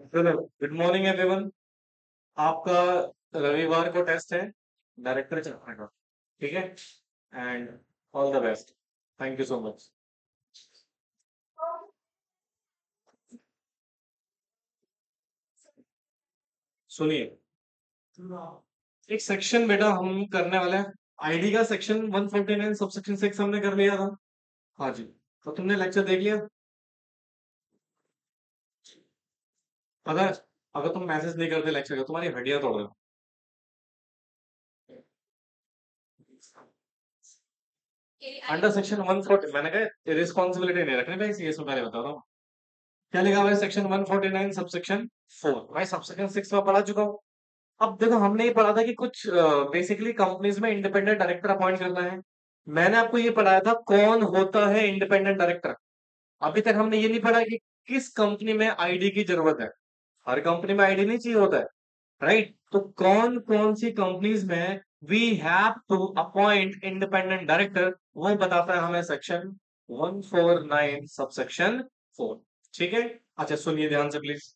चलो, good morning everyone. आपका रविवार को टेस्ट है डायरेक्टर चैप्टर का। ठीक है। And all the best. Thank you so much. सुनिए, एक सेक्शन बेटा हम करने वाले हैं। आईडी का सेक्शन 149 सबसेक्शन 6 हमने कर लिया था। हाँ जी। तो तुमने लेक्चर देख लिया? पता है, अगर तुम मैसेज नहीं करते लेक्चर का तुम्हारी हड्डियां तोड़ दो। अंडर सेक्शन 140 मैंने कहा रिस्पॉन्सिबिलिटी नहीं रखनी भाई, सीएस में पहले बता रहा हूँ। क्या लिखा हुआ है सेक्शन 149 सबसेक्शन 4। भाई सबसेक्शन 6 में पढ़ा चुका हूँ। अब देखो, हमने ये पढ़ा था कि कुछ बेसिकली कंपनीज में इंडिपेंडेंट डायरेक्टर अपॉइंट करना है। मैंने आपको ये पढ़ाया था कौन होता है इंडिपेंडेंट डायरेक्टर। अभी तक हमने ये नहीं पढ़ा कि किस कंपनी में आईडी की जरूरत है। हर कंपनी में आईडी नहीं चाहिए होता है, राइट? तो कौन कौन सी कंपनीज में we have to appoint independent director, वो बताता है हमें सेक्शन 149 सबसेक्शन 4। ठीक है। अच्छा सुनिए ध्यान से प्लीज।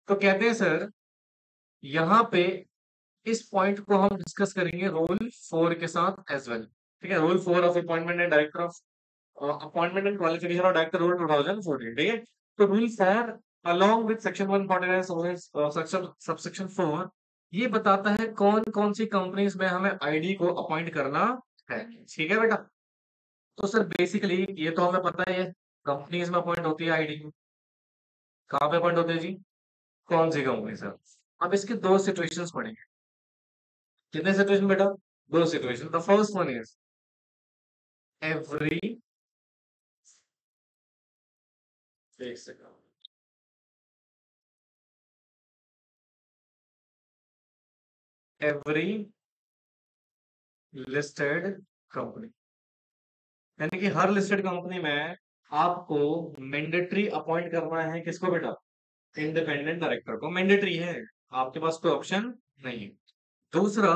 तो कहते हैं सर, यहाँ पे इस पॉइंट को हम डिस्कस करेंगे रूल 4 के साथ एज वेल। ठीक है, rule 4 of appointment and director of appointment and qualification of director rule 2014। ठीक है। तो rule 4 along with section 149 subsection 4 ये बताता है कौन कौन सी कंपनीज में हमें आईडी को अपॉइंट करना है। ठीक है बेटा। तो सर बेसिकली ये तो हमें पता है, कंपनीज में अपॉइंट होती है आईडी। कहाँ पे अपॉइंट होती है जी? कौन सी कंपनी सर? अब इसके दो सिचुएशंस पढ़ेंगे। कितने सिचुएशन बेटा? दो situation. The first one is every, एक सेकंड, एवरी लिस्टेड कंपनी, यानी कि हर लिस्टेड कंपनी में आपको मैंडेटरी अपॉइंट करना है किसको बेटा? इंडिपेंडेंट डायरेक्टर को। मैंडेटरी है, आपके पास कोई ऑप्शन नहीं है। दूसरा,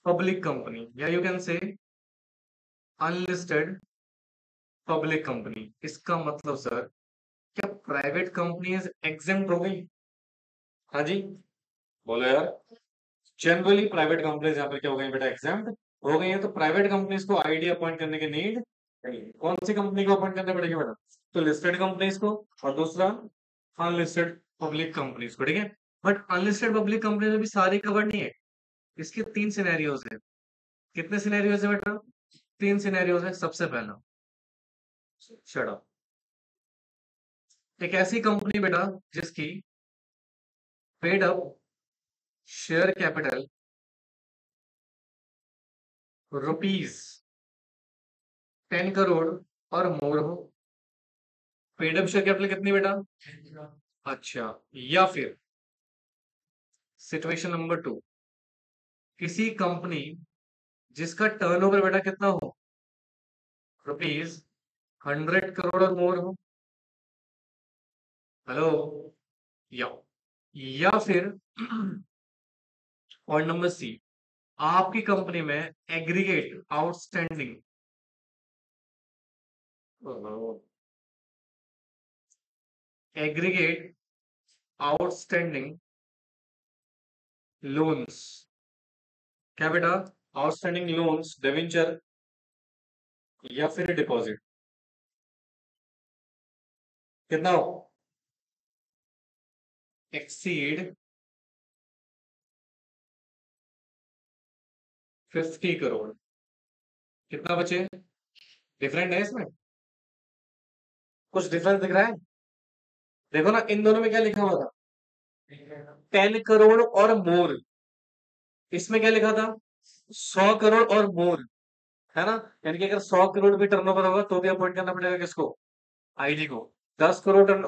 पब्लिक कंपनी या you can say unlisted public company. इसका मतलब सर, क्या प्राइवेट कंपनीज एग्जेम्प्ट हो गई? हाँ जी, बोलो यार। जनरली प्राइवेट कंपनीज यहाँ पे क्या हो गई बेटा? एग्जाम्प्ट हो गई है। तो प्राइवेट कंपनीज को आईडी अपॉइंट करने की नीड नहीं है। कौन सी कंपनी को अपॉइंट करने पड़ेगी बेटा? तो लिस्टेड कंपनीज को, और दूसरा अनलिस्टेड पब्लिक कंपनीज को। ठीक है। बट अनलिस्टेड पब्लिक कंपनीज में भी सारी कवर नहीं है। इसके तीन सिनेरियोज है। कितने सिनेरियोज है बेटा? तीन सिनेरियोज है। सबसे पहला, शट अप, एक ऐसी कंपनी बेटा जिसकी paid up share capital rupees 10 crore और मोर हो। पेड अप शेयर कैपिटल कितनी बेटा? अच्छा। या फिर सिचुएशन नंबर 2, किसी कंपनी जिसका टर्नओवर बेटा कितना हो? रुपीज 100 करोड़ और मोर हो। हेलो? या फिर पॉइंट नंबर सी, आपकी कंपनी में aggregate outstanding, aggregate outstanding loans, क्या बेटा? आउटस्टैंडिंग लोन्स डिवेंचर या फिर डिपॉजिट, कितना हो? एक्सीड 50 करोड़। कितना बचे? डिफरेंट है इसमें? कुछ डिफरेंस दिख रहा है? देखो ना, इन दोनों में क्या लिखा हुआ था? 10 करोड़ और मोर। इसमें क्या लिखा था? 100 करोड़ और मोर, है ना? यानी कि अगर 100 करोड़ भी टर्नओवर होगा तो भी अपॉइंट करना पड़ेगा किसको? आईडी को। 10 crore turn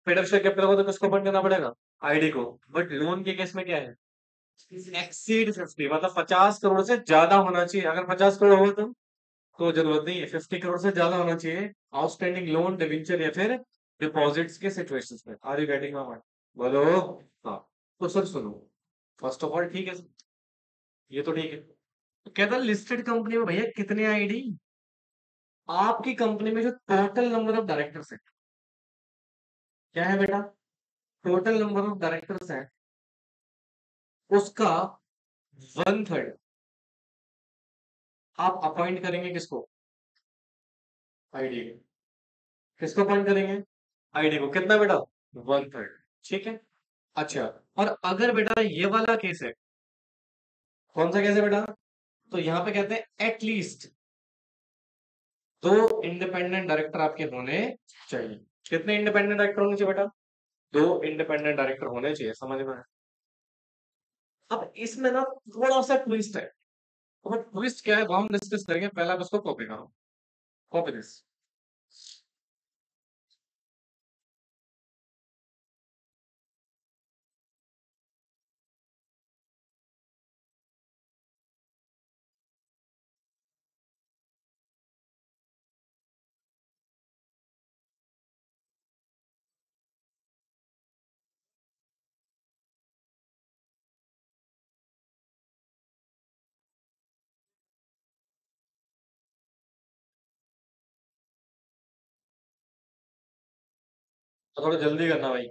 paid up share capital होगा तो किसको अपॉइंट करना पड़ेगा? आईडी को। बट लोन के केस में क्या है? एक्सीड 50, मतलब 50 करोड़ से ज्यादा होना चाहिए। अगर 50 करोड़ होगा तो जरूरत नहीं है। 50 करोड़ से ज्यादा होना चाहिए आउटस्टैंडिंग लोन डिवेंचर या फिर डिपॉजिट्स के सिचुएशंस में। Are you getting my point? बोलो। हाँ। तो सर सुनो, फर्स्ट ऑफ ऑल ठीक है, ये तो ठीक है। तो कहता लिस्टेड कंपनी में भैया कितने आईडी? आपकी कंपनी में जो टोटल नंबर ऑफ डायरेक्टर्स है, क्या है बेटा? टोटल नंबर ऑफ डायरेक्टर्स है उसका 1/3 आप अपॉइंट करेंगे किसको? आईडी को। किसको अपॉइंट करेंगे? आईडी को। कितना बेटा? 1/3। ठीक है। अच्छा, और अगर बेटा ये वाला केस है, कौन सा केस है बेटा? तो यहाँ पे कहते हैं एटलीस्ट 2 इंडिपेंडेंट डायरेक्टर आपके होने चाहिए। कितने इंडिपेंडेंट डायरेक्टर होने चाहिए बेटा? 2 इंडिपेंडेंट डायरेक्टर होने चाहिए। समझ में आया? अब इसमें ना थोड़ा सा ट्विस्ट है। तो ट्विस्ट क्या है वो हम डिस्कस करेंगे। पहले आप इसको कॉपी करो। Copy this. तो थोड़ा जल्दी करना भाई।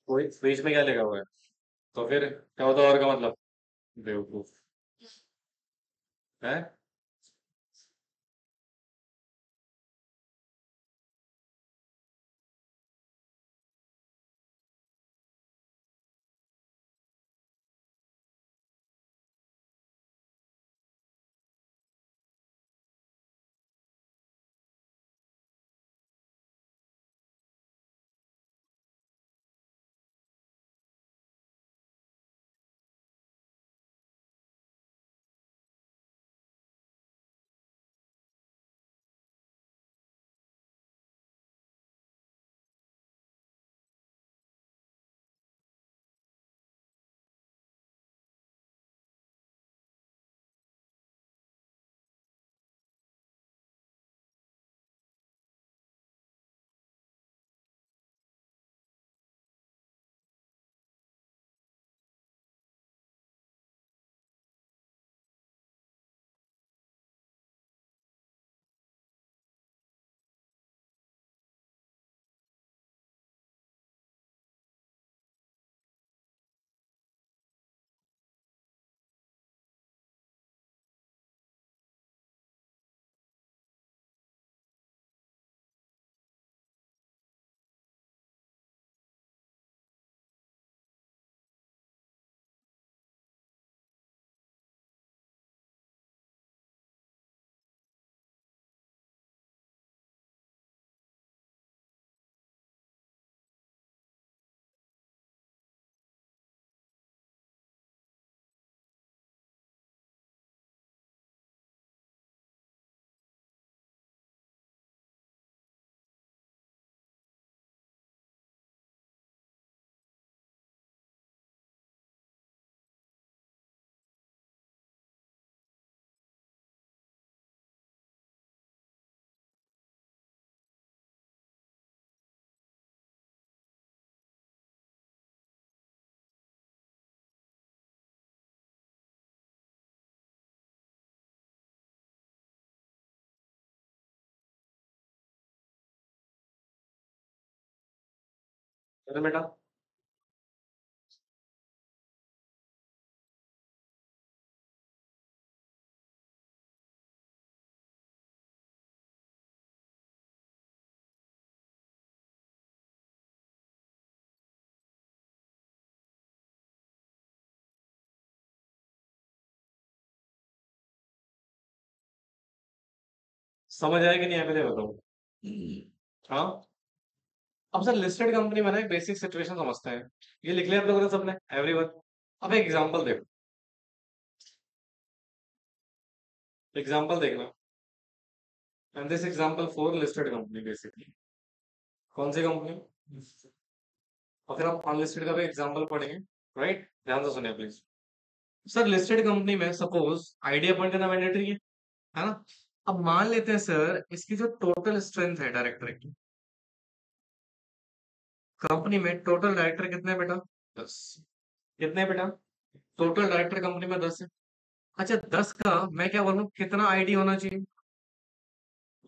कोई बीच में क्या लिखा हुआ है? तो फिर क्या होता है और का मतलब? बेवकूफ है। अरे बेटा, समझ आया कि नहीं आया पहले बताओ। हाँ। अब सर लिस्टेड कंपनी में ना एक बेसिक सिचुएशन समझते हैं। ये लिख लिया आप लोगों ने सबने? एवरीवन। अब एक एग्जांपल देखो। एग्जांपल देखना। And this example for listed company basically. कौन सी कंपनी? और फिर हम अनलिस्टेड का भी एग्जांपल पढ़ेंगे। राइट, ध्यान से सुनिए प्लीज। सर लिस्टेड कंपनी में सपोज आईडी अपॉइंट करना मैंडेटरी है ना? अब मान लेते हैं सर इसकी जो टोटल स्ट्रेंथ है डायरेक्टर की, कंपनी में टोटल डायरेक्टर कितने हैं बेटा? 10। कितने हैं बेटा? टोटल डायरेक्टर कंपनी में 10 है। अच्छा, 10 का मैं क्या बोलूं कितना आईडी होना चाहिए?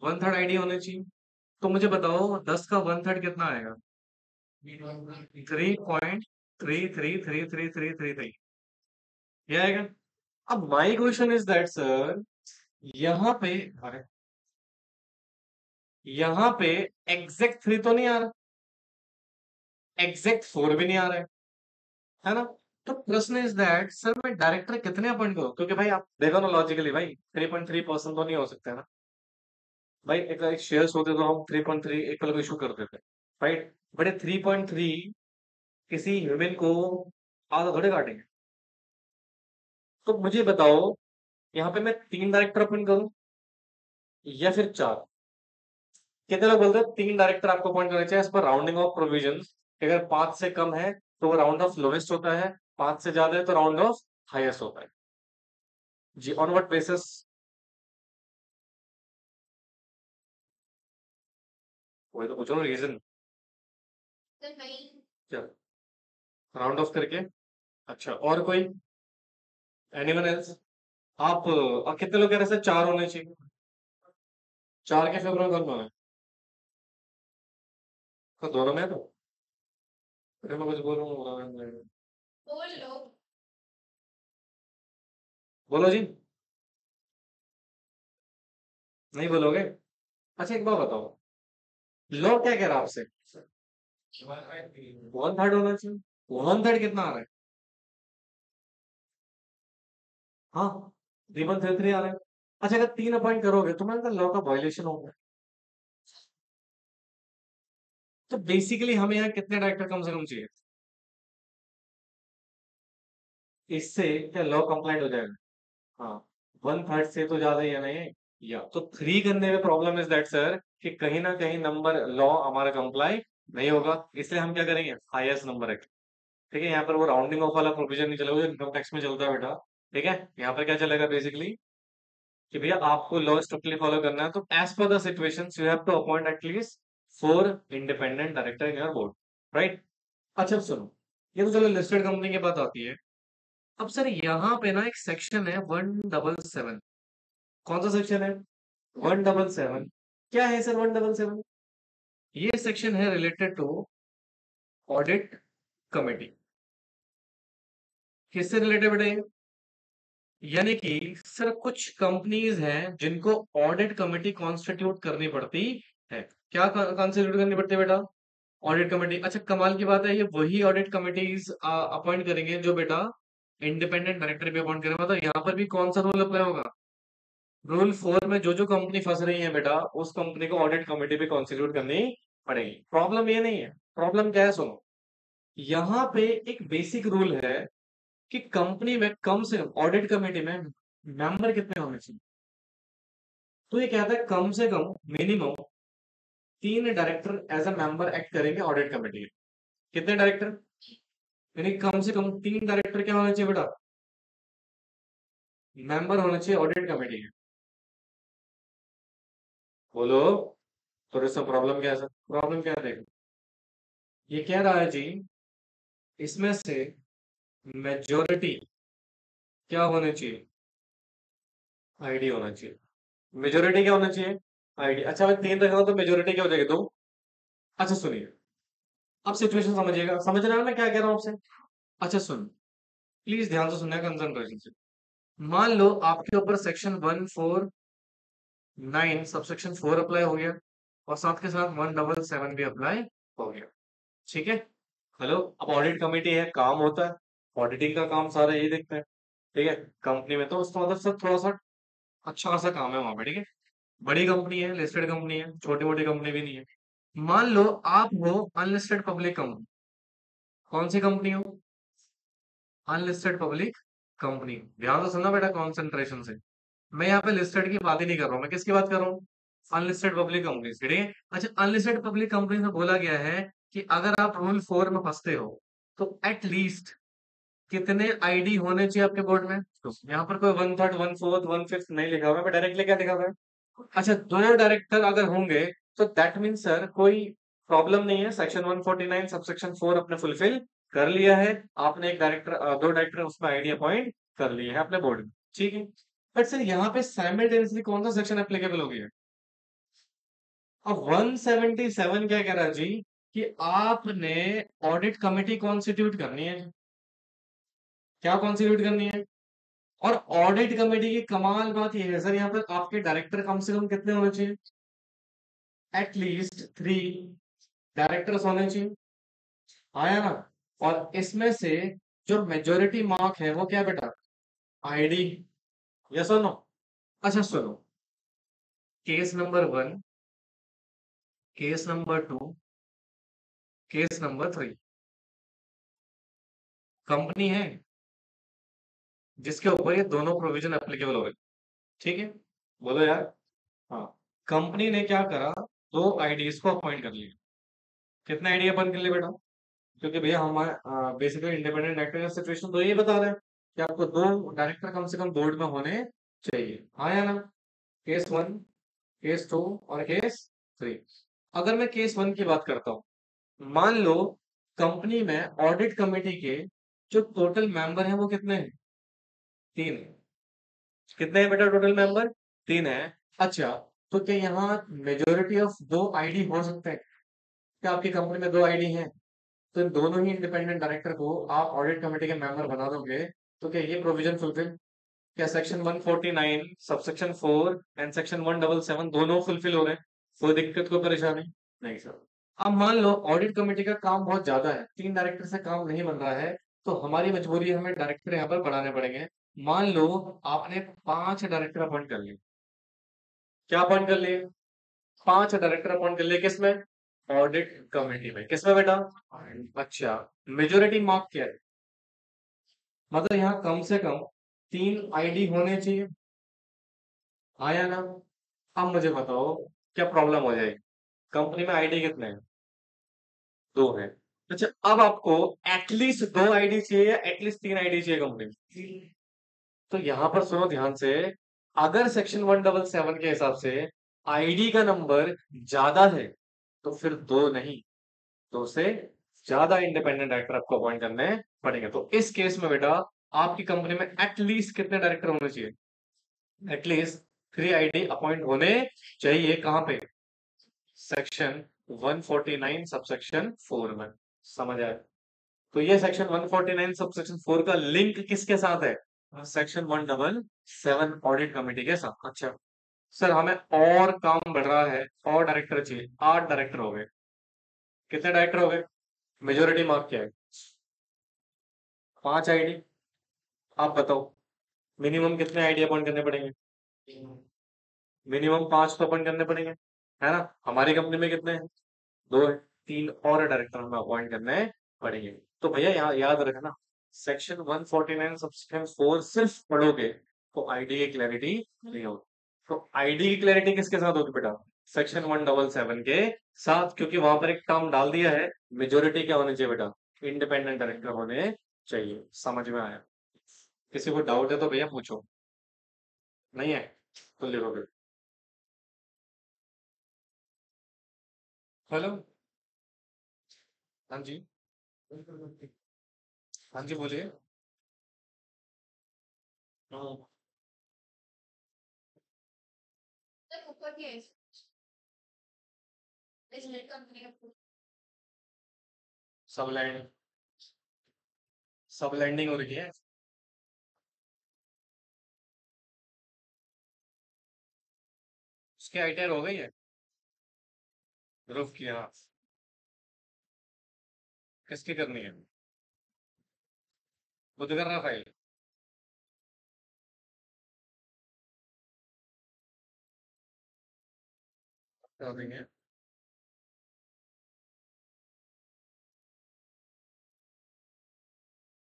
1/3 आईडी होनी चाहिए। तो मुझे बताओ 10 का 1/3 कितना आएगा? 3.333333 ये आएगा। अब my question is that sir, यहाँ पे, अरे यहाँ पे एग्जैक्ट 3 तो नहीं आ रहा, एग्जैक्ट 4 भी नहीं आ रहा है ना? तो प्रश्न इज दैट सर मैं डायरेक्टर कितने अपॉइंट करूं? क्योंकि भाई आप देखो ना लॉजिकली भाई 3.3% तो नहीं हो सकता है ना भाई। एक शेयर्स होते तो हम 3.3 इक्वल इशू कर देते, राइट? बट 3.3 किसी ह्यूमन को आधा थोड़े काटेंगे। तो मुझे बताओ यहाँ पे मैं 3 डायरेक्टर अपॉइंट करूं या फिर 4? कितने लोग बोलते हैं 3 डायरेक्टर आपको अपॉइंट करने चाहिए as per rounding off provision. अगर 5 से कम है तो वो राउंड ऑफ लोवेस्ट होता है, 5 से ज्यादा है तो राउंड ऑफ हाईएस्ट होता है। जी ऑन व्हाट बेसिस? वही तो पूछो ना रीजन क्या, राउंड ऑफ करके। अच्छा और कोई, एनीवन एल्स? आप कितने लोग कह रहे हैं? 4 होने चाहिए। 4 के फेवर में कौन कौन है? तो दोनों में है तो अरे मैं कुछ बोलूँ, बोलो जी। नहीं बोलोगे? अच्छा एक बात बताओ, लॉ क्या कह रहा है आपसे? 1/3 होना चाहिए। 1/3 कितना आ रहा है? हाँ 3.33 आ रहा है। अच्छा अगर 3 अपॉइंट करोगे तो मैं लॉ का वायलेशन होगा। तो बेसिकली हमें यहाँ कितने डायरेक्टर कम से कम चाहिए? इससे क्या लॉ कंप्लाइंट हो जाएगा? हाँ 1/3 से तो ज्यादा ही है ना ये। या तो 3 करने में प्रॉब्लम इज दैट सर कि कहीं ना कहीं नंबर लॉ हमारा कंप्लाई नहीं होगा, इसलिए हम क्या करेंगे? हाईएस्ट नंबर है। ठीक है, यहाँ पर वो राउंडिंग ऑफ वाला प्रोविजन नहीं चलेगा जो इनकम टैक्स में चलता है बेटा। ठीक है, यहाँ पर क्या चलेगा बेसिकली कि भैया आपको लॉ स्ट्रिक्टली फॉलो करना है, तो as per the situations you have to appoint at least 4 independent director in your board, right? अच्छा अब सुनो, ये तो चलो लिस्टेड कंपनी की बात आती है। अब सर यहाँ पे ना एक सेक्शन है 177। कौन सा सेक्शन है? 177। क्या है सर 177? ये सेक्शन है रिलेटेड टू ऑडिट कमेटी। किससे रिलेटेड बेटा ये? यानी कि सर कुछ कंपनीज हैं जिनको ऑडिट कमेटी कॉन्स्टिट्यूट करनी पड़ती है। क्या कॉन्स्टिट्यूट करनी पड़ती है बेटा? Audit committee. अच्छा कमाल की बात है, ये वही ऑडिट कमेटीज अपॉइंट करेंगे जो बेटा इंडिपेंडेंट डायरेक्टर भी अपॉइंट करेंगे। मतलब यहाँ पर भी कौन सा रूल अप्लाई होगा? रूल 4 में जो जो कंपनी फंस रही है बेटा उस कंपनी को ऑडिट कमेटी भी कॉन्स्टिट्यूट करनी पड़ेगी। प्रॉब्लम ये नहीं है, प्रॉब्लम क्या है सुनो, यहाँ पे एक बेसिक रूल है कि कंपनी में कम से कम ऑडिट कमेटी में मेंबर कितने होने चाहिए। तो ये कहता है कम से कम minimum 3 director as a member act करेंगे ऑडिट कमेटी में। कितने डायरेक्टर? यानी कम से कम 3 डायरेक्टर क्या होने चाहिए बेटा? मेंबर होने चाहिए ऑडिट कमेटी के। बोलो, तो इसका प्रॉब्लम क्या है सर? प्रॉब्लम क्या है देखो, ये कह रहा है जी इसमें से मेजोरिटी क्या होने चाहिए? आईडी होना चाहिए। मेजोरिटी क्या होना चाहिए? आईडी। अच्छा मैं 3 रख रहा हूं तो मेजोरिटी क्या हो जाएगी? 2। अच्छा सुनिए, अब सिचुएशन समझिएगा, समझ रहे हो मैं क्या कह रहा हूं आपसे? अच्छा सुन, प्लीज ध्यान से सुनना, कंसंट्रेशन से। मान लो आपके ऊपर सेक्शन 149 सबसेक्शन 4 अप्लाई हो गया और साथ के साथ 177 भी अप्लाई हो गया। ठीक है, हेलो, अब ऑडिट कमेटी है, काम होता है ऑडिटिंग का, काम सारा यही देखते हैं। ठीक है, कंपनी में तो उसका मतलब सर थोड़ा सा अच्छा खासा काम है वहां पे। ठीक है, बड़ी कंपनी है, लिस्टेड कंपनी है, छोटी मोटी कंपनी भी नहीं है। मान लो आप हो अनलिस्टेड पब्लिक कंपनी। कौन सी कंपनी हो? Unlisted public company. ध्यान से सुनना बेटा कॉन्सेंट्रेशन से। मैं यहाँ पे लिस्टेड की बात ही नहीं कर रहा हूँ, मैं किसकी बात कर रहा हूँ? Unlisted public company. ठीक है, अच्छा अनलिस्टेड पब्लिक कंपनी में बोला गया है कि अगर आप रूल 4 में फंसते हो तो एट लीस्ट कितने आईडी होने चाहिए आपके बोर्ड में? तो यहाँ पर कोई 1/3 1/4 1/5 नहीं लिखा हुआ है, डायरेक्टली क्या लिखा हुआ है? अच्छा 2 डायरेक्टर अगर होंगे तो दैट मीन सर कोई प्रॉब्लम नहीं है, सेक्शन 149 सबसेक्शन 4 अपने फुलफिल कर लिया है। आपने एक डायरेक्टर 2 डायरेक्टर उसमें आईडी अपॉइंट कर लिए हैं अपने बोर्ड में। ठीक है, बट सर यहाँ पे साइमल्टेनियसली कौन सा सेक्शन एप्लीकेबल हो गया? अब 177 क्या कह रहा है जी कि आपने ऑडिट कमेटी कॉन्स्टिट्यूट करनी है। क्या कॉन्स्टिट्यूट करनी है? और ऑडिट कमेटी की कमाल बात यह है सर, यहाँ पर आपके डायरेक्टर कम से कम कितने होने चाहिए? एटलीस्ट 3 डायरेक्टर्स होने चाहिए। आया ना? और इसमें से जो मेजोरिटी मार्क है वो क्या बेटा? आईडी। यस और नो? अच्छा सुनो, case number 1, case number 2, case number 3। Company है जिसके ऊपर ये दोनों प्रोविजन एप्लीकेबल हो गए। ठीक है, बोलो यार। हाँ, कंपनी ने क्या करा, 2 आईडीज को अपॉइंट कर लिया। कितने आईडी अपॉइंट कर लिए बेटा? क्योंकि भैया हमारे बेसिकली इंडिपेंडेंट डायरेक्टर का सिचुएशन तो ये बता रहे हैं कि आपको 2 डायरेक्टर कम से कम बोर्ड में होने चाहिए। हाँ या ना? केस 1, केस 2 और केस 3। अगर मैं केस 1 की बात करता हूँ, मान लो कंपनी में ऑडिट कमेटी के जो टोटल मेंबर हैं वो कितने हैं? 3 है। कितने हैं बेटा टोटल मेंबर? 3 है। अच्छा, तो क्या यहाँ मेजोरिटी ऑफ 2 आईडी हो सकते हैं? क्या आपकी कंपनी में 2 आईडी हैं, तो इन दोनों ही इंडिपेंडेंट डायरेक्टर को आप ऑडिट कमेटी के मेंबर बना दोगे, तो क्या ये प्रोविजन फुलफिल? क्या सेक्शन 149 सबसेक्शन 4 एंड सेक्शन 177 दोनों फुलफिल हो रहे हैं? कोई दिक्कत, कोई परेशानी नहीं सर। अब मान लो ऑडिट कमेटी का काम बहुत ज्यादा है, 3 डायरेक्टर से काम नहीं बन रहा है, तो हमारी मजबूरी है, हमें डायरेक्टर यहाँ पर बढ़ाने पड़ेंगे। मान लो आपने 5 डायरेक्टर अपॉइंट कर लिए। क्या अपॉइंट कर लिए? 5 डायरेक्टर अपॉइंट कर लिए, किसमें? ऑडिट कमेटी में। किसमें बेटा? अच्छा, मेजोरिटी मार्क क्या है? मतलब यहाँ कम से कम 3 आईडी होने चाहिए। आया ना? अब मुझे बताओ, क्या प्रॉब्लम हो जाएगी? कंपनी में आईडी कितने हैं? 2 है। अच्छा, अब आपको एटलीस्ट 2 आईडी चाहिए या एटलीस्ट 3 आईडी चाहिए कंपनी में? तो यहां पर सुनो ध्यान से, अगर सेक्शन 177 के हिसाब से आईडी का नंबर ज्यादा है, तो फिर 2 नहीं, 2 से ज्यादा इंडिपेंडेंट डायरेक्टर आपको अपॉइंट करने पड़ेंगे। तो इस केस में बेटा आपकी कंपनी में एटलीस्ट कितने डायरेक्टर होने चाहिए? एटलीस्ट 3 आईडी अपॉइंट होने चाहिए। कहां पे? सेक्शन 149 सबसेक्शन 4 में। समझ आया? तो ये सेक्शन 149 सबसेक्शन 4 का लिंक किसके साथ है? सेक्शन 177 ऑडिट कमेटी के साथ। अच्छा सर, हमें और काम बढ़ रहा है, और डायरेक्टर चाहिए। 8 डायरेक्टर हो गए। कितने डायरेक्टर हो गए? मेजोरिटी मार्क क्या है? 5 आईडी। आप बताओ, मिनिमम कितने आईडी अपॉइंट करने पड़ेंगे? मिनिमम 5 तो अपॉइंट करने पड़ेंगे, है ना? हमारी कंपनी में कितने हैं? 2 है। 3 और डायरेक्टर हमें अपॉइंट करने पड़ेंगे। तो भैया यहाँ याद रखना, सेक्शन 149 सबसेक्शन 4 सिर्फ पढ़ोगे तो आईडी की क्लैरिटी नहीं होगी। तो आईडी की क्लैरिटी किसके साथ होगी बेटा? सेक्शन 177 के साथ, क्योंकि वहां पर एक टर्म डाल दिया है, मेजोरिटी क्या होनी चाहिए बेटा? इंडिपेंडेंट डायरेक्टर होने चाहिए। समझ में आया? किसी को डाउट है तो भैया पूछो, नहीं है तो लिखोगे। हेलो। हाँ जी। हाँ जी बोलिए। हाँ, सब लैंड, सब लैंडिंग हो रही है। उसकी आईटीआर हो गई है। रूफ की, हाँ। किसकी करनी है? खुद कर रहा फाइल? कर देंगे।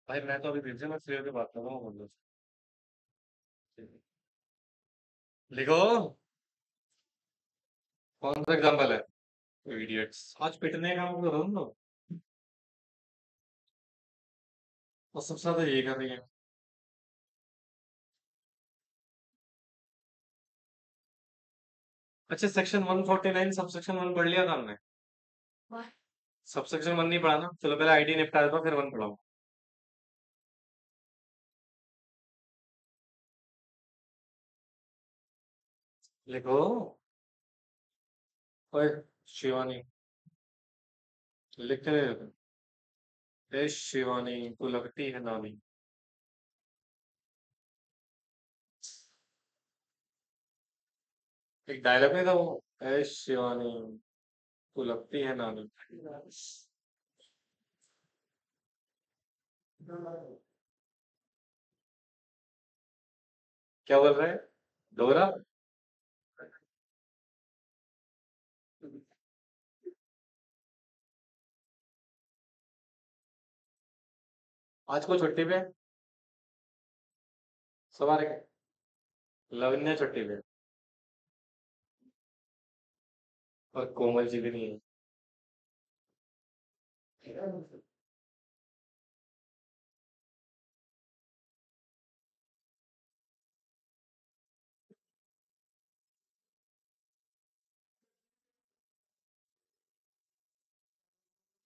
भाई मैं तो अभी बिजी, मैं फ्री होकर बात कर रहा हूँ बोलो। लिखो। कौन सा एग्जाम्पल है? इडियट्स, आज पिटने का काम करो तुम लोग। और सबसे ज्यादा ये कर रही है। अच्छा, सेक्शन 149 सब सेक्शन 1 पढ़ लिया था हमने? सब सेक्शन 1 नहीं पढ़ा ना? चलो पहले आईडी निपटा देता हूँ, फिर 1 पढ़ाओ। लिखो। ओए शिवानी, लिखते रहे। ए शिवानी तू लगती है नानी। एक डायलॉग नहीं था वो, ए शिवानी तू लगती है नानी। क्या बोल रहे हैं? डोरा। आज को छुट्टी पे? सवार है। लवन्या छुट्टी पे। और कोमल जी भी नहीं है।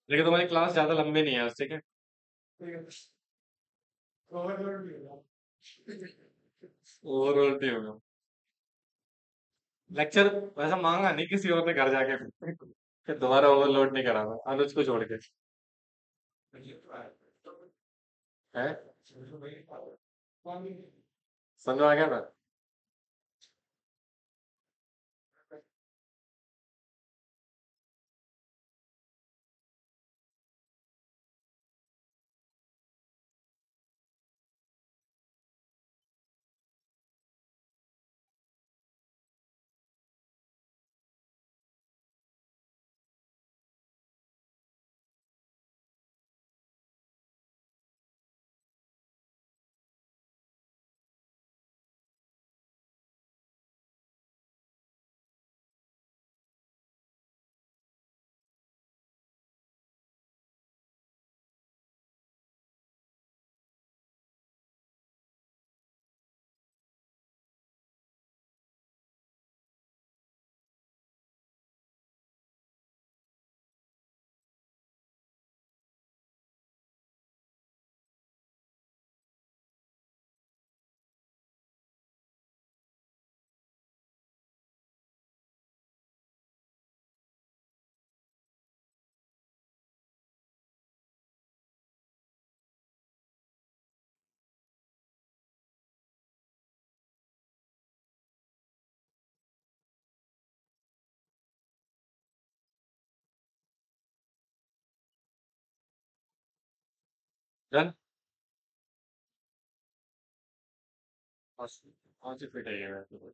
लेकिन तुम्हारी क्लास ज्यादा लंबी नहीं है आज, ठीक है? ओवरऑल नहीं होगा। लेक्चर वैसा मांगा नहीं किसी और ने घर जाके, फिर दोबारा ओवरलोड नहीं कराना अनुज को छोड़ के। है? समझ में आ गया ना? डन। कौन सी फिट है ये?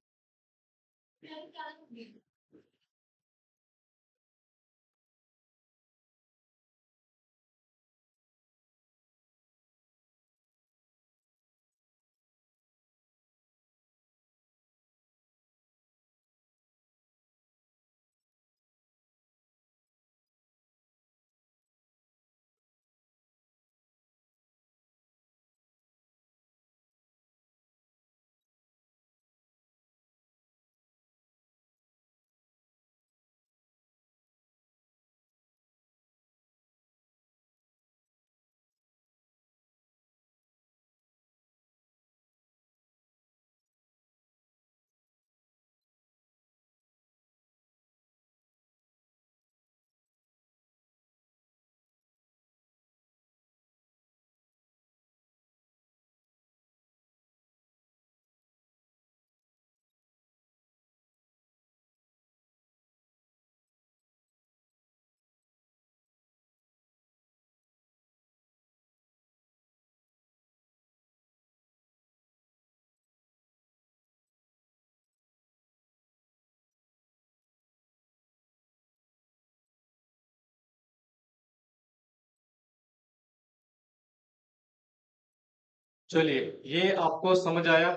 चलिए, ये आपको समझ आया?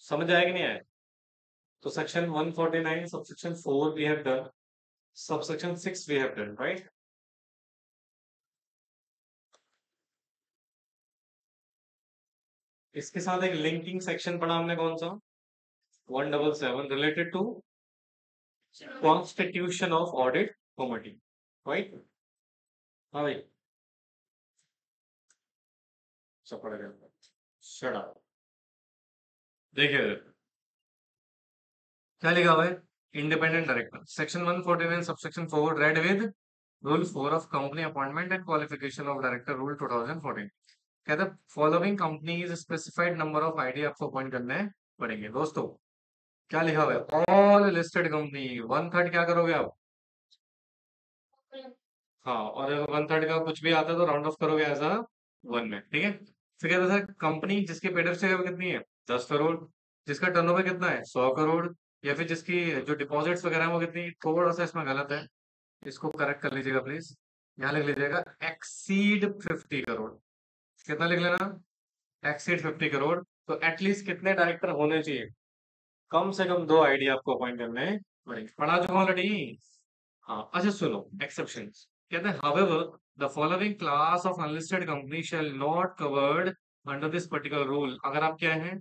समझ आया कि नहीं आया? तो section 149 subsection 4 we have done, subsection 6 we have done, right? इसके साथ एक लिंकिंग सेक्शन पढ़ा हमने, कौन सा? 177 related to constitution of audit committee, right? हाँ भाई, सब पढ़ गया। Shut up. देखिए क्या लिखा हुआ है? Independent director section 149 subsection 4 read with rule 4 of company appointment and qualification of director rule 2014। कहते हैं following companies specified number of ID आपको अपॉइंट करने पड़ेंगे। दोस्तों क्या लिखा हुआ है, ऑल लिस्टेड कंपनी 1/3 क्या करोगे आप? हाँ, और अगर 1/3 का कुछ भी आता है तो राउंड ऑफ करोगे एज अ 1 में, ठीक है। फिर कहते हैं कंपनी जिसके पेड से कितनी है 10 करोड़, जिसका टर्नओवर कितना है 100 करोड़, या फिर जिसकी जो डिपॉजिट्स वगैरह है वो कितनी, थोड़ा सा इसमें गलत है, इसको करेक्ट कर लीजिएगा प्लीज। यहाँ लिख लीजिएगा एक्सीड 50 करोड़। कितना लिख लेना, एक्सीड 50 करोड़। तो एटलीस्ट कितने डायरेक्टर होने चाहिए, कम से कम 2 आईडी आपको अपॉइंट करने पड़ेंगे। पढ़ा चुका ऑलरेडी। हाँ अच्छा सुनो, एक्सेप्शन कहते हैं however the following class of unlisted company shall not covered under this particular rule। अगर आप क्या हैं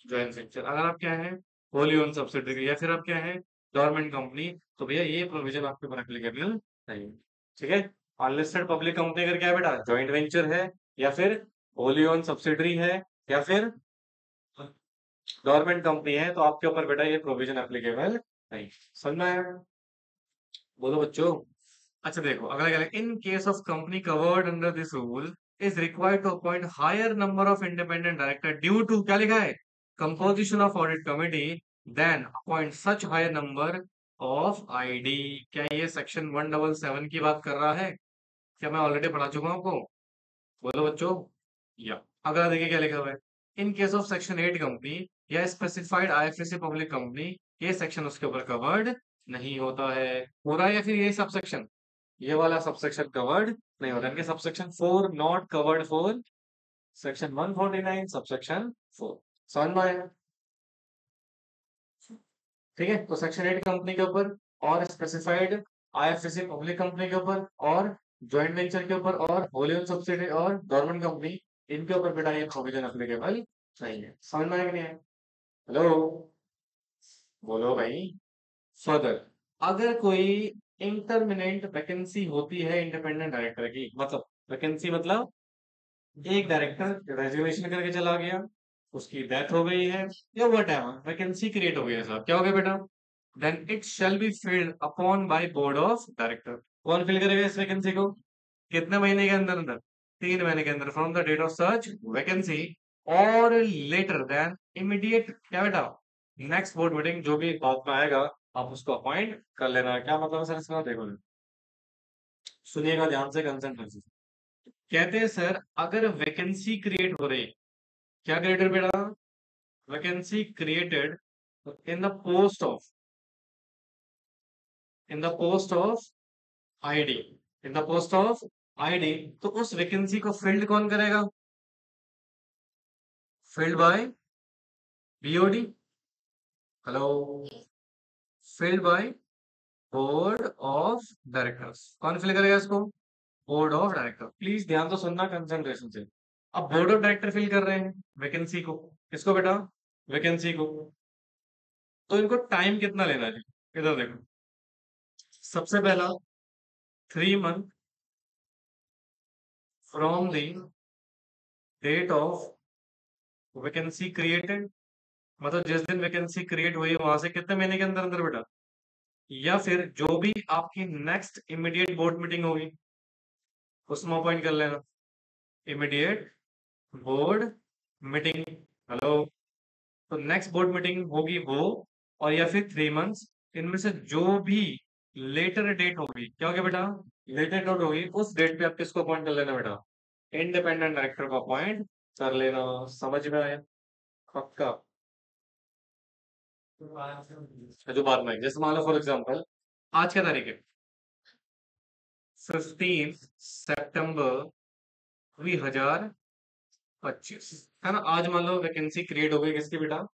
जॉइंट वेंचर, अगर आप क्या हैं होली ओन सब्सिडरी, या फिर आप क्या हैं गवर्नमेंट कंपनी, तो भैया ये प्रोविजन आपके ऊपर एप्लीकेबल नहीं है, ठीक है। अनलिस्टेड पब्लिक कंपनी अगर क्या है बेटा जॉइंट वेंचर है, या फिर होली ओन सब्सिडरी है, या फिर गवर्नमेंट कंपनी है, तो आपके ऊपर बेटा ये प्रोविजन एप्लीकेबल नहीं। समझ में आया? बोलो बच्चों। अच्छा देखो अगला क्या है, in case of company covered under this rule is required to appoint higher number of independent director due to क्या लिखा है composition of audit committee, then appoint such higher number of ID. क्या ये सेक्शन 177 की बात कर रहा है? क्या मैं ऑलरेडी पढ़ा चुका हूं आपको? बोलो बच्चों। या अगला देखिए क्या लिखा हुआ है, in case of section 8 company या स्पेसिफाइड आईएफएससी पब्लिक कंपनी, ये सेक्शन उसके ऊपर कवर्ड नहीं होता है। हो रहा है या फिर ये सब सेक्शन, ये वाला सबसेक्शन कवर्ड नहीं होता, इनके subsection 4 not covered for section 149 subsection 4। समझ में आया? ठीक है, तो सेक्शन 8 कंपनी के ऊपर और स्पेसिफाइड आईएफएससी पब्लिक कंपनी के ऊपर और जॉइंट वेंचर के ऊपर और होली ओन सब्सिडी और गवर्नमेंट कंपनी, इनके ऊपर बेटा ये प्रोविजन एप्लीकेबल नहीं है। समझ में आया कि नहीं है? हेलो बोलो भाई। फर्दर अगर कोई इंटरमिनेंट वैकेंसी होती है इंडिपेंडेंट डायरेक्टर की, मतलब वैकेंसी मतलब एक डायरेक्टर रेजिग्नेशन करके चला गया, उसकी डेथ हो गई है, या वट एवर वैकेंसी क्रिएट हो गई है साहब, क्या हो गया बेटा, then it shall be filled upon by board of director. कौन फिल करेगा इस वैकेंसी को, कितने महीने के अंदर अंदर, 3 महीने के अंदर फ्रॉम द डेट ऑफ सर्च वैकेंसी, और लेटर देन इमीडिएट क्या बेटा नेक्स्ट बोर्ड मीटिंग जो भी बात में आएगा आप उसको अपॉइंट कर लेना। क्या मतलब है सर इसका, देखो सुनिएगा ध्यान से, कंसंट्रेशन। कहते हैं सर अगर वैकेंसी क्रिएट हो रही, क्या क्रिएटेड बेटा, vacancy created in the post of, in the post of ID, in the post of ID, तो उस वैकेंसी को फिल्ड कौन करेगा, filled by BOD, hello, filled by board of directors. कौन फिल करेगा इसको, बोर्ड ऑफ डायरेक्टर। प्लीज ध्यान तो सुनना कंसंट्रेशन से। अब बोर्ड ऑफ डायरेक्टर फिल कर रहे हैं वैकेंसी को, किसको बेटा, वैकेंसी को, तो इनको टाइम कितना लेना है, इधर देखो। सबसे पहला 3 month from the date of vacancy created, मतलब जिस दिन वैकेंसी क्रिएट हुई वहां से कितने महीने के अंदर अंदर बेटा, या फिर जो भी आपकी नेक्स्ट इमीडिएट बोर्ड मीटिंग होगी उसमें अपॉइंट कर लेना, इमीडिएट बोर्ड मीटिंग, हेलो, तो नेक्स्ट बोर्ड मीटिंग होगी वो, और या फिर 3 मंथ्स, इनमें से जो भी लेटर डेट होगी, क्या हो गया बेटा, लेटर डेट होगी, उस डेट पे आप किसको अपॉइंट कर लेना बेटा, इंडिपेंडेंट डायरेक्टर को अपॉइंट कर लेना। समझ में आया? पक्का? जो बात में जैसे मान लो फॉर एग्जाम्पल आज क्या तारीख है, 15 सितंबर 2025, है ना। आज मान लो वैकेंसी क्रिएट हो गई किसकी बेटा,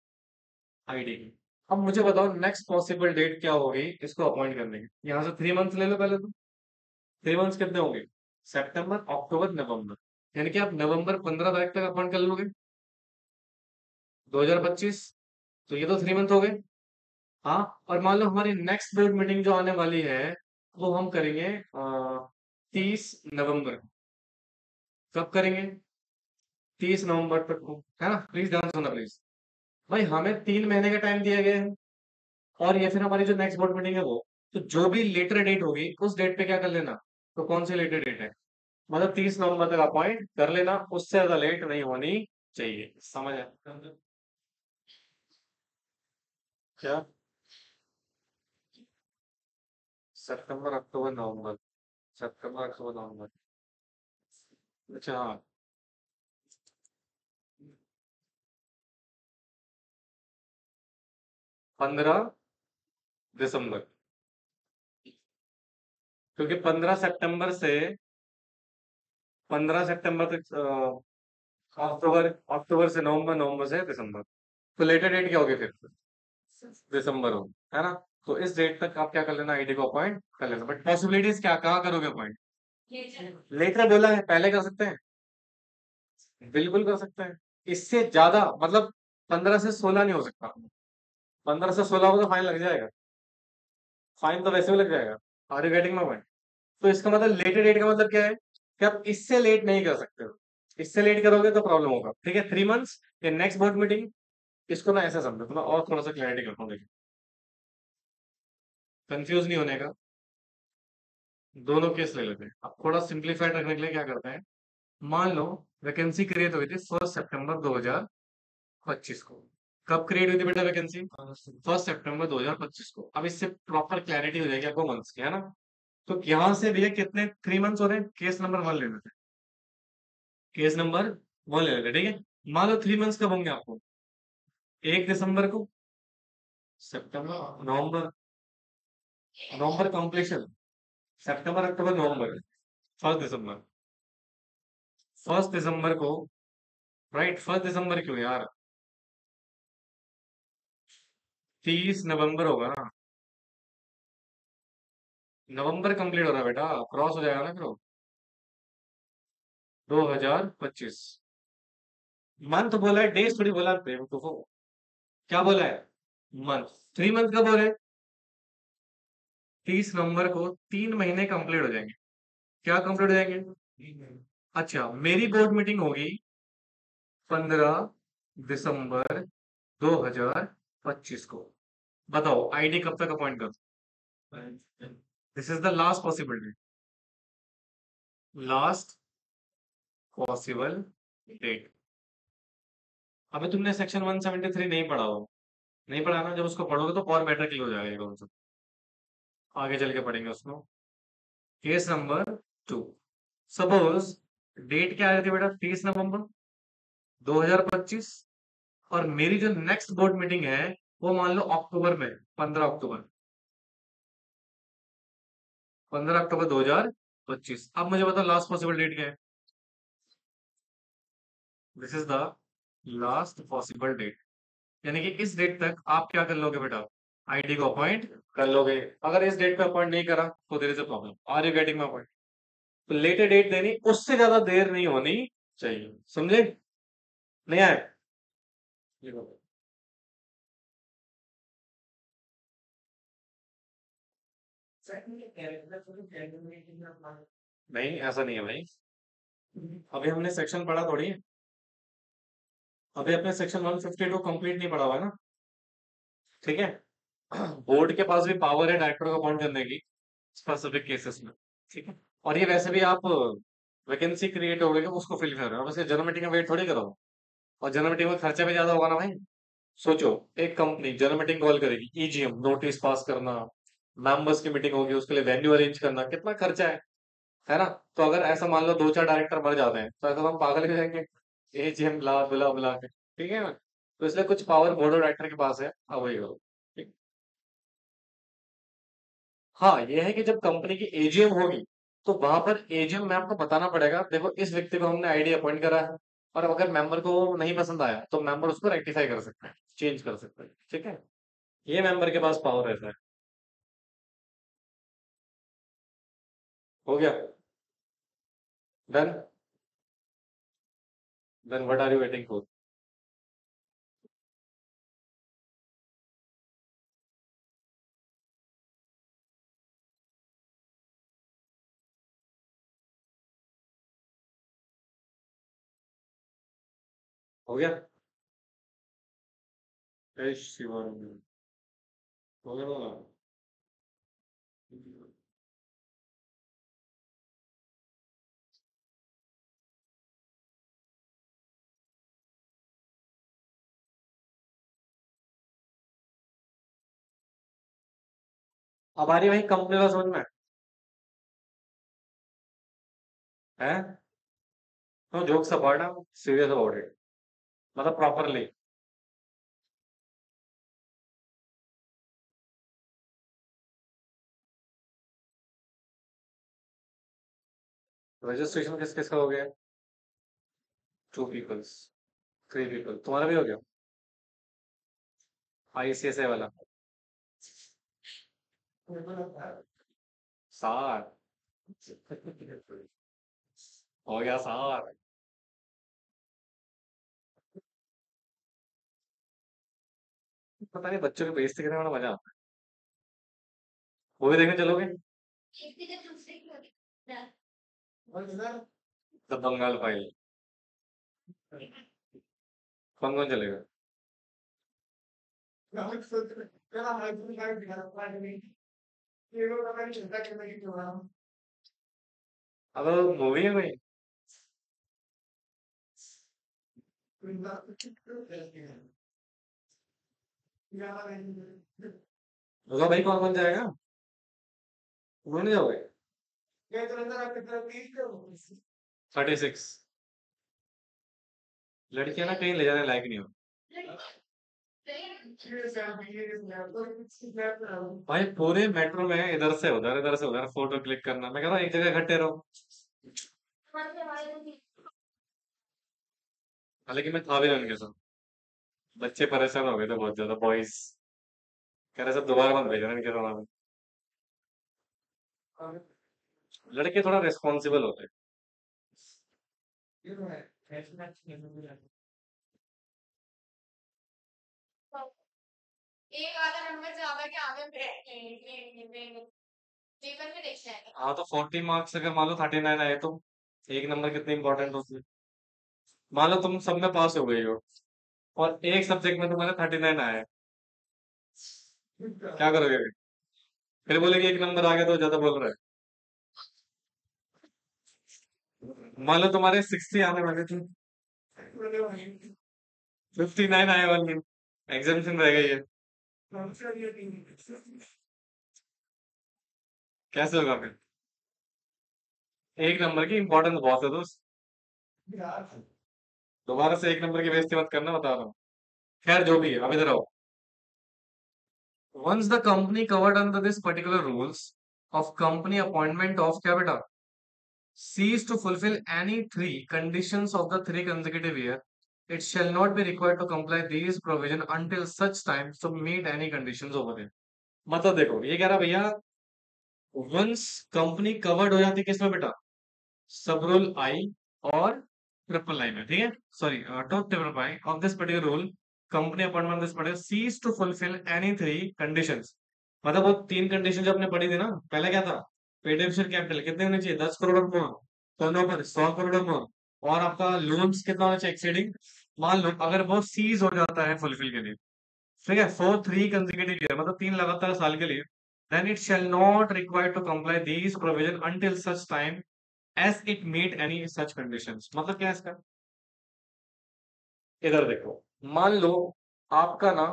आईडी की। अब मुझे बताओ नेक्स्ट पॉसिबल डेट क्या होगी इसको अपॉइंट करने की, यहाँ से 3 मंथ्स ले लो पहले तो। 3 मंथ्स कितने होंगे, सितंबर अक्टूबर नवंबर, यानी कि आप नवंबर 15 तारीख तक अपॉइंट कर लोगे 2025, तो ये तो 3 मंथ हो गए। हाँ, और मान लो हमारी नेक्स्ट बोर्ड मीटिंग जो आने वाली है वो हम करेंगे 30 नवंबर को। कब करेंगे, 30 नवंबर तक को, है ना। प्लीज ध्यान सुनना प्लीज। भाई हमें 3 महीने का टाइम दिया गया है, और ये फिर हमारी जो नेक्स्ट बोर्ड मीटिंग है वो, तो जो भी लेटर डेट होगी उस डेट पे क्या कर लेना, तो कौन सी लेटर डेट है, मतलब 30 नवंबर तक अपॉइंट कर लेना, उससे ज्यादा लेट नहीं होनी चाहिए। समझ आया? क्या? सितंबर अक्टूबर नवंबर, सितंबर अक्टूबर नवंबर, अच्छा हाँ। 15 दिसंबर, क्योंकि 15 सितंबर तक अक्टूबर, अक्टूबर से नवंबर, नवंबर से दिसंबर, तो लेटर डेट क्या होगी फिर, दिसंबर होगी, है ना? तो इस डेट तक आप क्या कर लेना, आईडी को अपॉइंट कर लेना, बट पॉसिबिलिटीज क्या, कहाँ करोगे अपॉइंट? लेटर बोला है, पहले कर सकते हैं, बिल्कुल कर सकते हैं। इससे ज्यादा मतलब 15 से 16 नहीं हो सकता, 15 से 16 हो तो फाइन लग जाएगा, फाइन तो वैसे भी लग जाएगा। Are you getting my point? तो इसका मतलब लेटर डेट का मतलब क्या है कि आप इससे लेट नहीं कर सकते हो, इससे लेट करोगे तो प्रॉब्लम होगा, ठीक है? 3 मंथ्स या नेक्स्ट बोर्ड मीटिंग, इसको ना ऐसा समझो, तो मैं और थोड़ा सा क्लैरिटी करता हूँ, देखिए कंफ्यूज नहीं होने का। दोनों केस ले लेते हैं, अब थोड़ा सिंप्लीफाइड रखने के लिए क्या करते हैं, मान लो वैकेंसी क्रिएट हुई थी 1 सितंबर 2025 को। कब क्रिएट हुई थी बेटा वैकेंसी? 1 सितंबर 2025 को। अब इससे प्रॉपर क्लैरिटी हो जाएगी आपको मंथ्स की, है ना? तो यहां से भैया कितने 3 मंथ्स हो रहे हैं, केस नंबर 1 ले लेते हैं, केस नंबर 1 ले लेते हैं, ठीक है? मान लो 3 मंथ्स कब होंगे आपको, 1 दिसंबर को, सितंबर, नवंबर, नवंबर कंप्लीशन, सितंबर अक्टूबर नवंबर, 1 दिसंबर, 1 दिसंबर को, राइट? 1 दिसंबर क्यों यार, 30 नवंबर होगा ना, नवंबर कंप्लीट हो रहा है बेटा, क्रॉस हो जाएगा ना फिर 2025। मंथ बोला है, डेज थोड़ी बोला है बेवकूफो, क्या बोला है, मंथ। 3 मंथ कब हो रहे हैं, 30 नवंबर को 3 महीने कंप्लीट हो जाएंगे। क्या कंप्लीट हो जाएंगे? अच्छा, मेरी बोर्ड मीटिंग होगी 15 दिसंबर 2025 को। बताओ आईडी कब तक अपॉइंट कर, this is the last possibility, last possible date. अबे तुमने सेक्शन 173 नहीं पढ़ा हो, नहीं पढ़ा ना, जब उसको पढ़ोगे तो और बेटर क्लियर हो जाएगा ये concept। आगे चल के पढ़ेंगे उसको। केस नंबर 2, सपोज डेट क्या आ रही थी बेटा, 30 नवंबर 2025, और मेरी जो नेक्स्ट बोर्ड मीटिंग है वो मान लो अक्टूबर में, 15 अक्टूबर, 15 अक्टूबर 2025। अब मुझे बताओ लास्ट पॉसिबल डेट क्या है, this is the last possible date, यानी कि इस डेट तक आप क्या कर लोगे बेटा, आईडी को अपॉइंट कर लोगे। अगर इस डेट पे अपॉइंट नहीं करा तो there is a problem, are you getting my point? तो लेटर डेट देनी, उससे ज्यादा देर नहीं होनी चाहिए, समझे? नहीं आए? देखो, नहीं ऐसा नहीं है भाई, अभी हमने सेक्शन पढ़ा थोड़ी है, अभी अपने सेक्शन 152 कंप्लीट नहीं पढ़ा हुआ है ना, ठीक है? बोर्ड के पास भी पावर है डायरेक्टर को अपॉइंट करने की स्पेसिफिक केसेस में, ठीक है? और ये वैसे भी आप वैकेंसी क्रिएट हो रही है उसको फिल कर रहे हो, वैसे जनरल मीटिंग का वेट थोड़ी करो, और जनरल मीटिंग में खर्चा भी ज्यादा होगा ना भाई। सोचो, एक कंपनी जनरल मीटिंग कॉल करेगी, ईजीएम नोटिस पास करना, मेंबर्स की मीटिंग होगी, उसके लिए वेन्यू अरेंज करना, कितना खर्चा है ना? तो अगर ऐसा मान लो 2 4 डायरेक्टर मर जाते हैं तो ऐसा तो हम पागल हो जाएंगे, एजीएम बुला बुला बुला के, ठीक है ना? तो इसलिए कुछ पावर बोर्ड ऑफ डायरेक्टर के पास है, अब वही करो, ठीक? हाँ, ये है कि जब कंपनी की एजीएम होगी तो वहां पर एजीएम में आपको बताना पड़ेगा, देखो इस व्यक्ति को हमने आईडी अपॉइंट करा है, और अगर मेंबर को नहीं पसंद आया तो मेंबर उसको रेक्टिफाई कर सकते हैं, चेंज कर सकते हैं, ठीक है? ये मेंबर के पास पावर रहता है। हो गया? Done? Then what are you waiting for? हो गया? जय शिवानंद। हम्म। अब आ रही भाई कंपनी का समझ में है। No jokes apart, I am serious about it, मतलब प्रॉपरली। रजिस्ट्रेशन किस किस का हो गया? 2 पीपल्स, 3 पीपल, तुम्हारा भी हो गया? आईसीएसआई वाला 7। हो गया 7। पता नहीं बच्चों की बेइज्जती करने में बड़ा मजा आता है। वो भी देखने चलोगे? The Bengal file. कौन कौन चलेगा? अब मूवी है कोई? होगा भाई, कौन कौन जाएगा? वो नहीं जाओगे? 36। लड़कियां ना कहीं ले जाने लायक नहीं हो। भाई पूरे मेट्रो में इधर से उधर फोटो क्लिक करना, मैं कह रहा हूँ एक जगह इकट्ठे रहो। हालांकि मैं था भी नहीं उनके साथ। बच्चे परेशान हो गए थे बहुत ज्यादा, बॉयज कह रहे सब दोबारा मत भेजना इनके साथ। लड़के थोड़ा रिस्पॉन्सिबल होते हैं। हाँ तो 40 मार्क्स अगर मान लो 39 आए तो एक नंबर कितने इंपॉर्टेंट होते हैं? मान लो तुम सब में पास हो गई हो और एक सब्जेक्ट में तुम्हारे 39 आए, क्या करोगे फिर बोलेगे एक नंबर आ गया तो ज्यादा बोल रहा है। मान लो तुम्हारे 60 आने वाले थे, 59 आए वाले, एग्जामेशन रह गई है, कैसे होगा फिर? एक नंबर की इंपॉर्टेंस बहुत है दोस्त। दोबारा से एक नंबर की बेइज्जती मत करना, बता रहा हूँ। खैर जो भी है, अब इधर आओ। Once the company covered under this particular rules of company appointment of क्या बेटा, cease to fulfill any three conditions of the three consecutive year, it shall not be required to comply these provision until such time to meet any conditions over there। मतलब देखो ये कह रहा भैया, once company covered हो जाती है किसमें बेटा? सब रूल आई और ट्रिपल आई में, ठीक है। Sorry, top triple I of this particular rule, company appointment this particular cease to fulfil any three conditions. मतलब वो 3 कंडीशन जो आपने पढ़ी थी ना, पहला क्या था? पेड शेयर कैपिटल कितने होने चाहिए? 10 करोड़ और मोर, टर्नओवर 100 करोड़ और मोर, और आपका लोन्स कितना होना चाहिए एक्सीडिंग। मान लो अगर वो सीज हो जाता है फुलफिल के लिए, ठीक है, फॉर 3 कंसेक्यूटिव ईयर, मतलब 3 लगातार साल के लिए, then it shall not require to comply these provision until such time as it meet any such conditions. मतलब क्या है इसका? इधर देखो, मान लो आपका ना,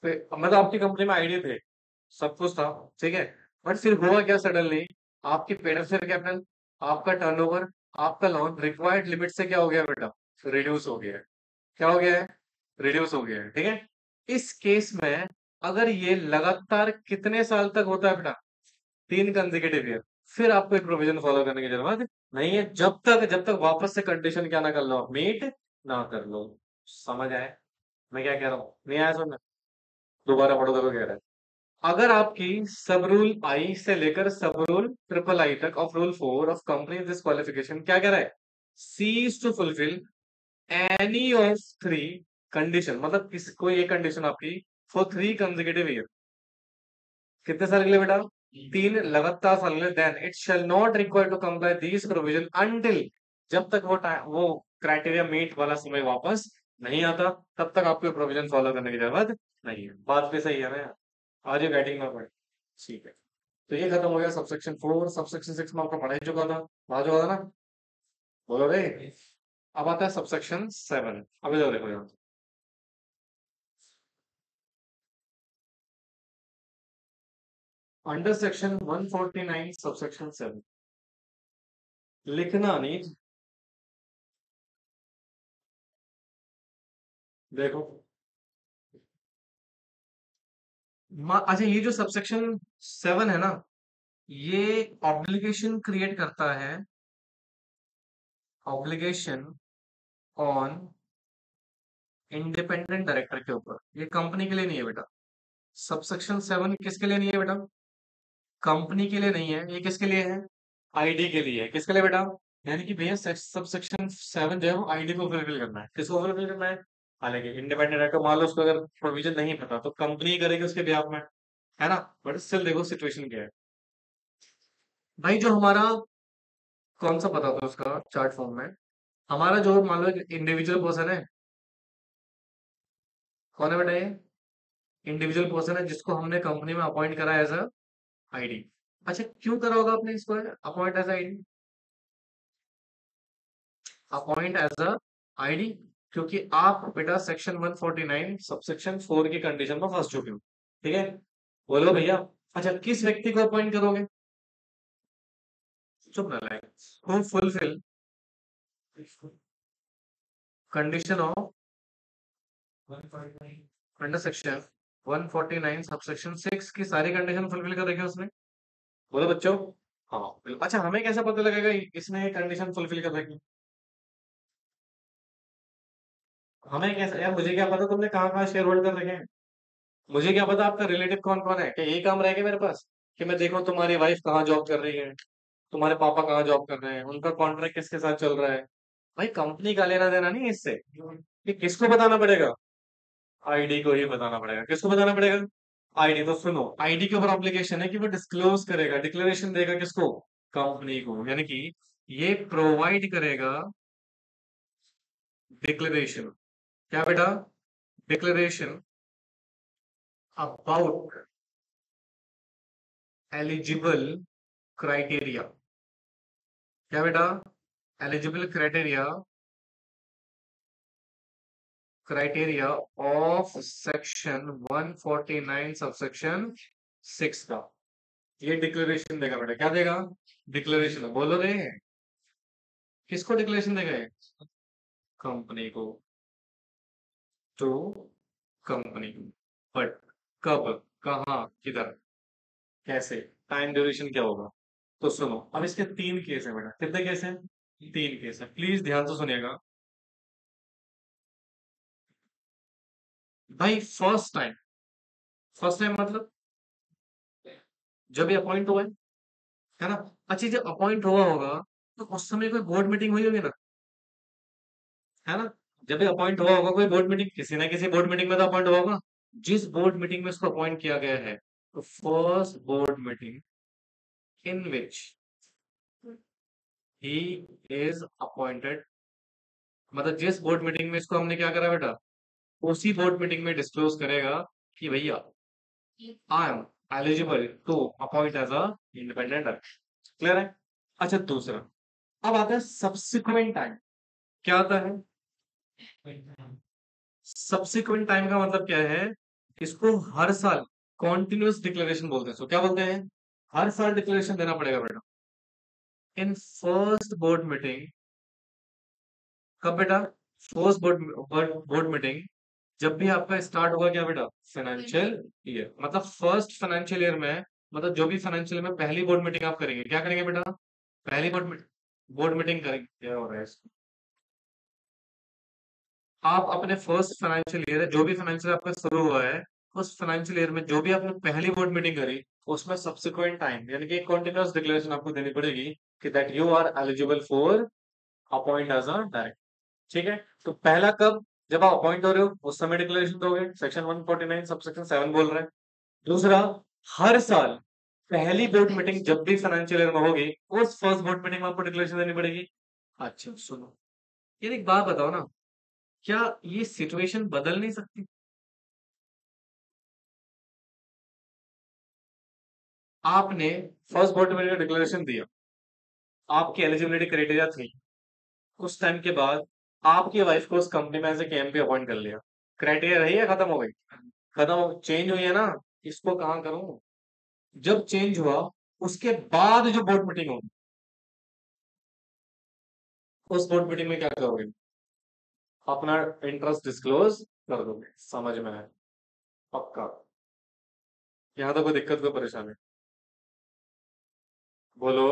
मतलब आपकी कंपनी में आईडी थे, सब कुछ था, ठीक है, बट फिर हुआ क्या सडनली, आपकी पेड शेयर कैपिटल, आपका टर्नओवर, आपका लोन रिक्वायर्ड लिमिट से क्या हो गया बेटा? रिड्यूस हो गया है। क्या हो गया है? रिड्यूस हो गया है, ठीक है। इस केस में अगर ये लगातार कितने साल तक होता है बेटा? 3 कंसेक्यूटिव ईयर, फिर आपको एक प्रोविजन फॉलो करने की जरूरत नहीं है, जब तक वापस से कंडीशन क्या ना कर लो, मीट ना कर लो। समझ आए मैं क्या कह रहा हूँ? नहीं आया समझ? दोबारा पढ़ो, देखो कह रहा है, अगर आपकी सब रूल आई से लेकर सब रूल ट्रिपल आई तक of rule 4 of company this qualification क्या कह रहा है? Cease to fulfil any of three condition, मतलब किस कोई एक कंडीशन आपकी फॉर 3 कंसेक्यूटिव ईयर, कितने साल के लिए बेटा? 3 लगातार साल के लिए, then it shall not require to comply this provision until, जब तक वो क्राइटेरिया मीट वाला समय वापस नहीं आता, तब तक आपको प्रोविजन फॉलो करने की जरूरत नहीं है, बात भी सही है ना यार। आज यू गेटिंग माय पॉइंट? ठीक है। तो ये खत्म हो गया सबसेक्शन 4। सबसेक्शन 6 में आपका पढ़ा ही चुका था, पढ़ा चुका था ना? बोलो रे। अब आता है सबसेक्शन 7। अभी तो देखो यहाँ, अंडर सेक्शन 149 सबसेक्शन 7 लिखना नहीं। देखो, अच्छा ये जो सबसेक्शन 7 है ना, ये ऑब्लिगेशन क्रिएट करता है, ऑब्लिगेशन ऑन इंडिपेंडेंट डायरेक्टर के ऊपर। ये कंपनी के लिए नहीं है बेटा। सबसेक्शन 7 किसके लिए नहीं है बेटा? कंपनी के लिए नहीं है, ये किसके लिए है? आईडी के लिए है। किसके लिए बेटा? यानी कि भैया सबसेक्शन 7 जो है वो आईडी को फुलफिल करना है। किसको फुलफिल करना है? हालांकि इंडिपेंडेंट डायरेक्टर मान लो उसको अगर प्रोविजन नहीं पता तो कंपनी करेगी उसके बिहाफ में, है ना? बट स्टिल देखो सिचुएशन क्या है भाई। जो हमारा कौन सा पता था उसका चार्ट फॉर्म में, हमारा जो मान लो इंडिविजुअल पर्सन है, कौन है बेटा ये? इंडिविजुअल पर्सन है जिसको हमने कंपनी में अपॉइंट करा एज अ आईडी। अच्छा क्यों करा होगा आपने इसको appoint as ID? Appoint as a ID क्योंकि आप बेटा सेक्शन 149 सबसेक्शन 4 की कंडीशन में फंस चुके हो। ठीक है, बोलो भैया। अच्छा किस व्यक्ति को अपॉइंट करोगे? चुप ना लाए। Who fulfil condition of under section 149 subsection 6 की सारी कंडीशन फुलफिल कर रखी है उसने। बोलो बच्चों। हाँ बिल्कुल। अच्छा हमें कैसे पता लगेगा इसने कंडीशन फुलफिल कर रखी? हमें कैसे यार, मुझे क्या पता तुमने कहाँ कहाँ शेयर होल्ड कर रखे हैं? मुझे क्या पता आपका रिलेटिव कौन कौन है? क्या यही काम रह गया मेरे पास कि मैं देखूं तुम्हारी वाइफ कहाँ जॉब कर रही है, तुम्हारे पापा कहाँ जॉब कर रहे हैं, उनका कॉन्ट्रैक्ट किसके साथ चल रहा है? भाई कंपनी का लेना देना नहीं है इससे। ये किसको बताना पड़ेगा? आईडी को ही बताना पड़ेगा। किसको बताना पड़ेगा? आईडी। तो सुनो, आईडी के ऊपर ऑब्लिगेशन है कि वो डिस्क्लोज करेगा, डिक्लेरेशन देगा किसको? कंपनी को। यानी कि ये प्रोवाइड करेगा डिक्लेरेशन। क्या बेटा? Declaration about eligible criteria. क्या बेटा? Eligible criteria, criteria of section 149 subsection 6 का ये डिक्लेरेशन देगा बेटा। क्या देगा? डिक्लेरेशन। बोलो रे। किसको डिक्लेरेशन देगा ये? कंपनी को। To company. बट कब, कहाँ, किधर, कैसे, टाइम ड्यूरेशन क्या होगा? तो सुनो, अब इसके 3 केस है बेटा। कितने केस हैं? 3 केस है, प्लीज ध्यान से सुनिएगा भाई। फर्स्ट टाइम मतलब जब ये अपॉइंट हुआ है ना? अच्छी जब अपॉइंट हुआ होगा तो उस समय कोई बोर्ड मीटिंग हुई होगी ना, है ना? जब भी अपॉइंट हुआ होगा कोई बोर्ड मीटिंग, किसी ना किसी बोर्ड मीटिंग में तो अपॉइंट हुआ होगा। जिस बोर्ड मीटिंग में उसको अपॉइंट किया गया है, तो first board meeting in which he is appointed, मतलब जिस बोर्ड मीटिंग में इसको हमने क्या करा बेटा, उसी बोर्ड मीटिंग में डिस्क्लोज करेगा कि भैया I am eligible to appoint as a independent director. Clear है? अच्छा दूसरा, अब आता है सब्सिक्वेंट टाइम। क्या आता है? सब्सिक्वेंट टाइम का मतलब क्या है? इसको हर साल कॉन्टिन्यूस डिक्लेरेशन बोलते हैं। सो क्या बोलते हैं? हर साल डिक्लेरेशन देना पड़ेगा बेटा। इन फर्स्ट बोर्ड मीटिंग, कब बेटा? फर्स्ट बोर्ड मीटिंग जब भी आपका स्टार्ट होगा क्या बेटा? Financial year. मतलब फर्स्ट फाइनेंशियल ईयर में, मतलब जो भी फाइनेंशियल ईयर में पहली बोर्ड मीटिंग आप करेंगे, क्या करेंगे बेटा? पहली बोर्ड मीटिंग करेंगे। क्या हो रहा है इसको? आप अपने फर्स्ट फाइनेंशियल ईयर, जो भी फाइनेंशियल आपका शुरू हुआ है, उस फाइनेंशियल ईयर में जो भी आपने पहली बोर्ड मीटिंग करी, उसमें सब्सिक्वेंट टाइम यानी कि कंटिन्यूअस डिक्लेरेशन आपको देनी पड़ेगी कि that you are eligible for appoint as a director. ठीक है? तो पहला कब? जब आप अपॉइंट हो रहे हो उस समय डिक्लेरेशन दोगे, सेक्शन 149 सबसेक्शन 7 बोल रहा है। दूसरा, हर साल पहली बोर्ड मीटिंग जब भी फाइनेंशियल ईयर में होगी, उस फर्स्ट बोर्ड मीटिंग में आपको डिक्लेरेशन देनी पड़ेगी। अच्छा सुनो, ये एक बात बताओ ना, क्या ये सिचुएशन बदल नहीं सकती? आपने फर्स्ट बॉडी का डिक्लेरेशन दिया, आपकी एलिजिबिलिटी क्राइटेरिया थी, कुछ टाइम के बाद आपकी वाइफ को उस कंपनी में एज ए केएमपी अपॉइंट कर लिया, क्राइटेरिया रही है, खत्म हो गई, खत्म हो चेंज हुई है ना, इसको कहाँ करूं, जब चेंज हुआ उसके बाद जो बोर्ड मीटिंग होगी, उस बोर्ड मीटिंग में क्या करोगे, अपना इंटरेस्ट डिस्क्लोज कर दोगे, समझ में है, पक्का, यहाँ तो कोई दिक्कत कोई परेशानी, बोलो।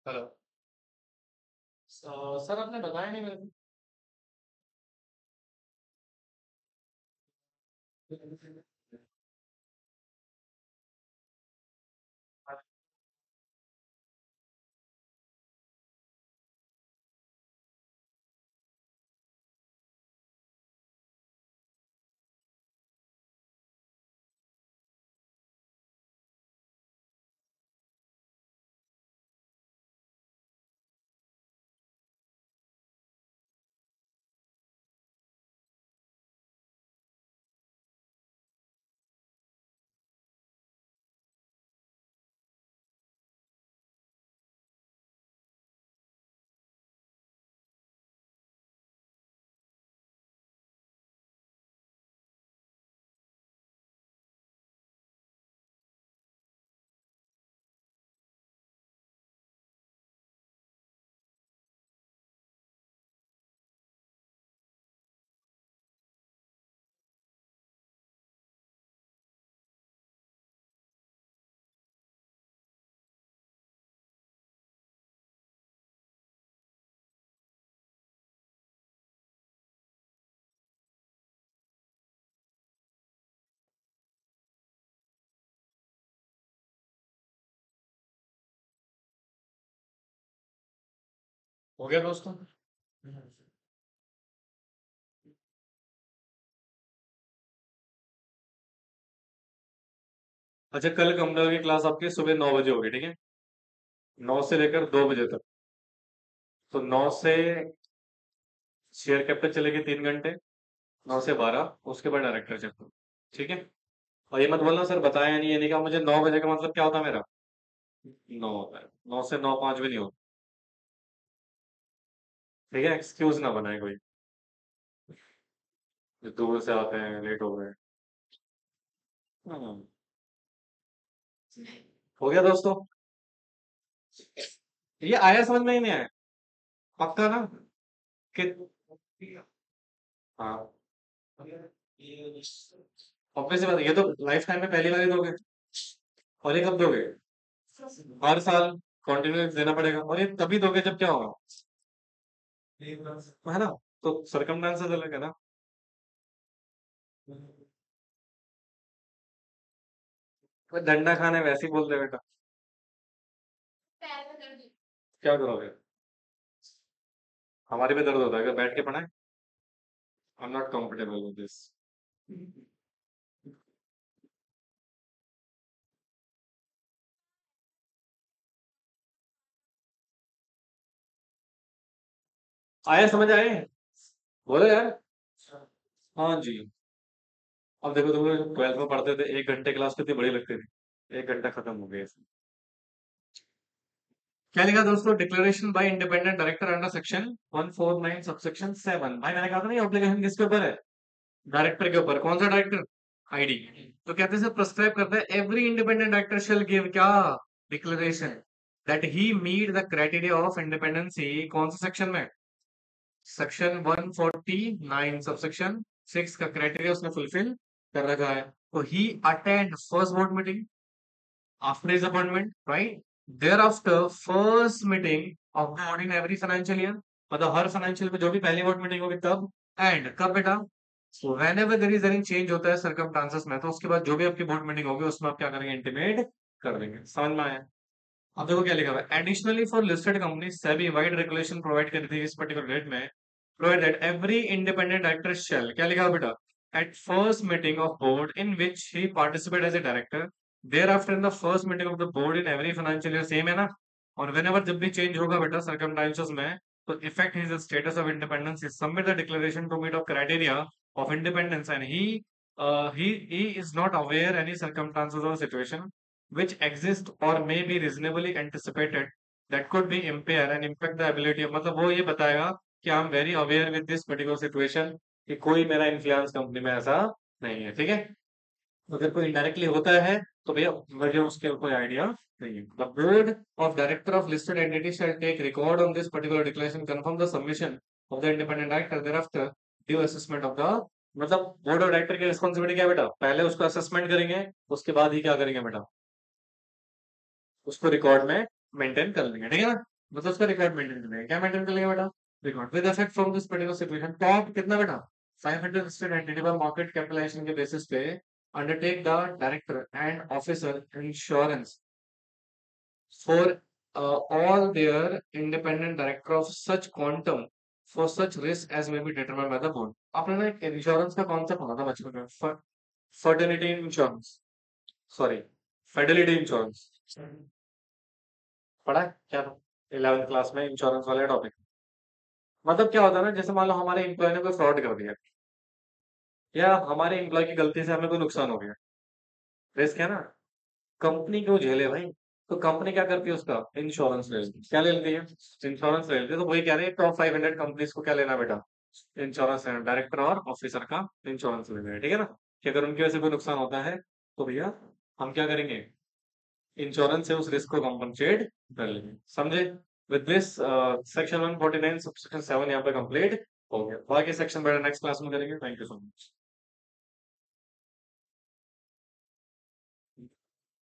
हेलो, सर आपने बताया नहीं मेरे को। हो गया दोस्तों। अच्छा, कल कंप्यूटर की क्लास आपकी सुबह 9 बजे होगी, ठीक है, 9 से लेकर 2 बजे तक, तो 9 से शेयर कैपिटल चलेगी 3 घंटे, 9 से 12, उसके बाद डायरेक्टर चैप्टर, ठीक है। और ये मत बोलना सर बताया नहीं, ये नहीं कहा, मुझे 9 बजे का मतलब क्या होता है मेरा, 9 होता है, 9 से 9 5 भी नहीं होता, ठीक है, एक्सक्यूज ना बनाए कोई, जो दूर से आते हैं लेट हो गए। हम्म, हो गया दोस्तों, ये आया समझ में ही नहीं आया, पक्का ना कि, हाँ, ऑब्वियस बात है, ये तो लाइफ टाइम में पहली बार ही दोगे, और ये कब दोगे, हर साल कॉन्टिन्यूस देना पड़ेगा, और ये तभी दोगे जब क्या होगा, है ना, तो सरकमस्टेंसेस अलग है ना। कोई डंडा खाने वैसे ही बोलते हैं बेटा, क्या करोगे, हमारे भी दर्द होता है, अगर बैठ के पढ़ाएं, I am not comfortable with this. आया समझ आए, बोलो यार। हाँ जी, अब देखो तुम लोग 12th में पढ़ते थे, 1 घंटे क्लास कितनी बड़ी लगती थी, 1 घंटा खत्म हो गया इसमें। क्या लिखा दोस्तों, declaration bye independent director under section 149 subsection 7, भाई मैंने कहा था ना, एप्लीकेशन किसके ऊपर है, डायरेक्टर के ऊपर, कौन सा डायरेक्टर, आईडी। तो कहते हैं प्रिस्क्राइब करता है every independent director shall give क्या declaration that he meet the criteria of independency. कौन सा सेक्शन में? सेक्शन 149 सबसेक्शन 6 का क्राइटेरिया उसने फुलफिल कर रखा है। तो he attend first board meeting after his appointment, right? Thereafter first meeting of the board in every financial year, मतलब हर फाइनेंशियल में जो भी पहली बोर्ड मीटिंग होगी तब। एंड कब बेटा? So when ever there is any change होता है सर्कमस्टांसेस में, तो उसके बाद जो भी आपकी बोर्ड मीटिंग होगी उसमें आप क्या करेंगे? इंटीमेट कर देंगे। समझ में आया? अब देखो क्या लिखा हुआ है, additionally for listed company SEBI vide regulation provide कर दी इस पर्टिकुलर डेट में, provide that every independent director shall क्या लिखा हुआ बेटा? At first meeting of board in which he participate as a director, thereafter in the first meeting of the board in every financial year, same है ना? और when ever जब भी change होगा बेटा सर्कमस्टांसेस में, तो effect his status of independence, submit the declaration to meet of criteria of independence, and he is not aware any circumstances or situation which exist or may be reasonably anticipated that could be impair and impact the ability of, मतलब वो ये बताएगा कि I am very aware with this particular situation, कि कोई मेरा influence company में ऐसा नहीं है, ठीक है? तो अगर कोई इनडायरेक्टली होता है तो भैया मुझे उसके कोई आइडिया नहीं है। The board of director of listed entity shall take record on this particular declaration, confirm the submission of the independent director, thereafter due assessment of the, मतलब बोर्ड ऑफ डायरेक्टर की रिस्पॉन्सिबिलिटी क्या है बेटा? पहले उसको assessment करेंगे, उसके बाद ही क्या करेंगे बेटा? उसको रिकॉर्ड में मेंटेन कर लेंगे, ठीक है ना? मतलब उसका रिकॉर्ड मेंटेन कर लेंगे। क्या मेंटेन कर लेंगे बेटा? Record with effect from this particular situation. Top कितना बेटा? 500 लिस्टेड एंटिटी पर मार्केट कैपिटलाइजेशन के बेसिस पे undertake the director and officer insurance for all their independent director of such quantum for such risk as may be determined by the board। आपने ना एक insurance का concept पढ़ा था बचपन में, fertility insurance, sorry Fidelity insurance, पढ़ा है क्या था 11th क्लास में इंश्योरेंस वाले टॉपिक? मतलब क्या होता है ना, जैसे मान लो हमारे एम्प्लॉय ने कोई फ्रॉड कर दिया, या हमारे एम्प्लॉय की गलती से हमें कोई नुकसान हो गया, रिस्क है ना, कंपनी क्यों झेले भाई? तो कंपनी क्या करती है? उसका इंश्योरेंस ले लेती है। क्या ले लेती है? इंश्योरेंस ले लेती है। तो वही कह रहे हैं टॉप 500 कंपनीज को क्या लेना बेटा? इंश्योरेंस लेना, डायरेक्टर और ऑफिसर का इंश्योरेंस लेना है, ठीक है ना? कि अगर उनकी वजह से कोई नुकसान होता है तो भैया हम क्या करेंगे? इंश्योरेंस से उस रिस्क को कंपनसेट कर लेंगे। समझे? विद दिस सेक्शन 149 सबसेक्शन 7 यहाँ पे कंप्लीट हो गया। बाकी सेक्शन बेटा नेक्स्ट क्लास में करेंगे। Thank you so much.